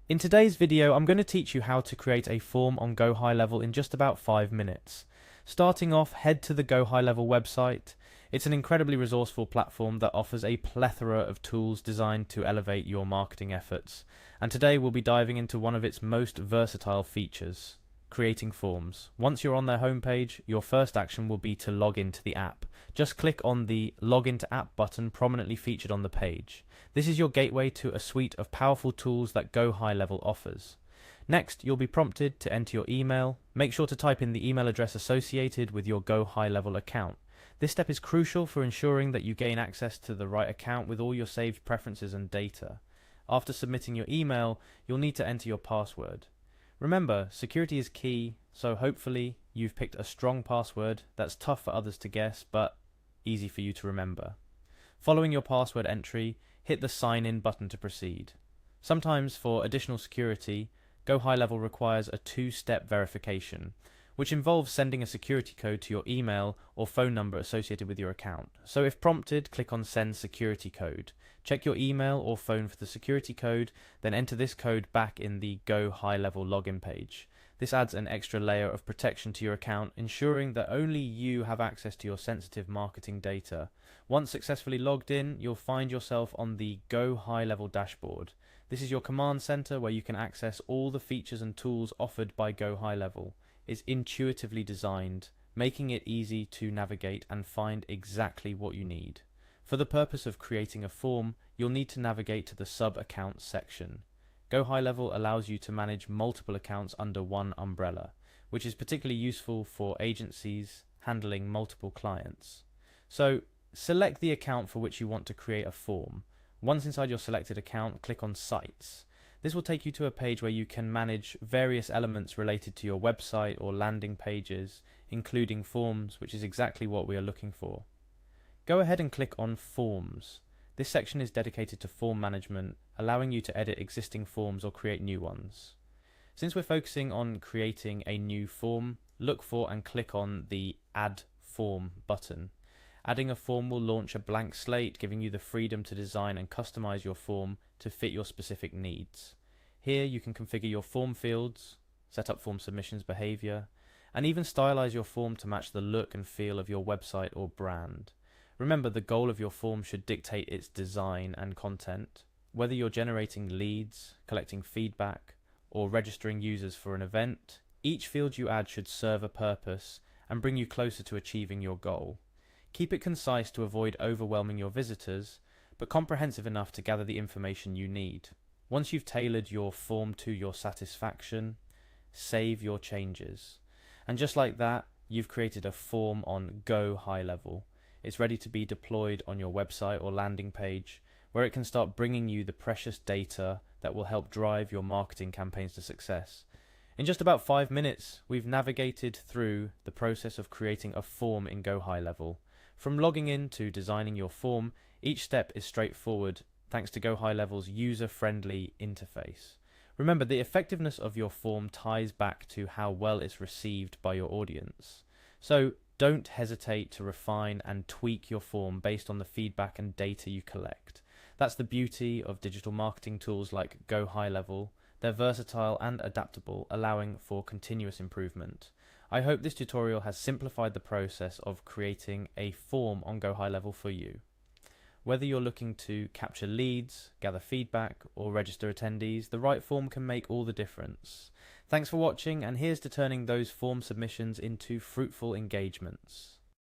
In today's video, I'm going to teach you how to create a form on Go High Level in just about 5 minutes. Starting off, head to the Go High Level website. It's an incredibly resourceful platform that offers a plethora of tools designed to elevate your marketing efforts. And today we'll be diving into one of its most versatile features, creating forms. Once you're on their homepage, your first action will be to log into the app. Just click on the Login to App button prominently featured on the page. This is your gateway to a suite of powerful tools that Go High Level offers. Next, you'll be prompted to enter your email. Make sure to type in the email address associated with your Go High Level account. This step is crucial for ensuring that you gain access to the right account with all your saved preferences and data. After submitting your email, you'll need to enter your password. Remember, security is key, so hopefully you've picked a strong password that's tough for others to guess, but easy for you to remember. Following your password entry, hit the Sign In button to proceed. Sometimes for additional security, Go High Level requires a two-step verification, which involves sending a security code to your email or phone number associated with your account. So if prompted, click on Send Security Code. Check your email or phone for the security code, then enter this code back in the Go High Level login page. This adds an extra layer of protection to your account, ensuring that only you have access to your sensitive marketing data. Once successfully logged in, you'll find yourself on the Go High Level dashboard. This is your command center where you can access all the features and tools offered by Go High Level. It's intuitively designed, making it easy to navigate and find exactly what you need. For the purpose of creating a form, you'll need to navigate to the Sub-Accounts section. Go High Level allows you to manage multiple accounts under one umbrella, which is particularly useful for agencies handling multiple clients. So, select the account for which you want to create a form. Once inside your selected account, click on Sites. This will take you to a page where you can manage various elements related to your website or landing pages, including forms, which is exactly what we are looking for. Go ahead and click on Forms. This section is dedicated to form management, allowing you to edit existing forms or create new ones. Since we're focusing on creating a new form, look for and click on the Add Form button. Adding a form will launch a blank slate, giving you the freedom to design and customize your form to fit your specific needs. Here you can configure your form fields, set up form submissions behavior, and even stylize your form to match the look and feel of your website or brand. Remember, the goal of your form should dictate its design and content. Whether you're generating leads, collecting feedback, or registering users for an event, each field you add should serve a purpose and bring you closer to achieving your goal. Keep it concise to avoid overwhelming your visitors, but comprehensive enough to gather the information you need. Once you've tailored your form to your satisfaction, save your changes. And just like that, you've created a form on Go High Level. It's ready to be deployed on your website or landing page, where it can start bringing you the precious data that will help drive your marketing campaigns to success. In just about 5 minutes, we've navigated through the process of creating a form in Go High Level. From logging in to designing your form, each step is straightforward thanks to Go High Level's user-friendly interface. Remember, the effectiveness of your form ties back to how well it's received by your audience. So don't hesitate to refine and tweak your form based on the feedback and data you collect. That's the beauty of digital marketing tools like Go High Level. They're versatile and adaptable, allowing for continuous improvement. I hope this tutorial has simplified the process of creating a form on Go High Level for you. Whether you're looking to capture leads, gather feedback, or register attendees, the right form can make all the difference. Thanks for watching, and here's to turning those form submissions into fruitful engagements.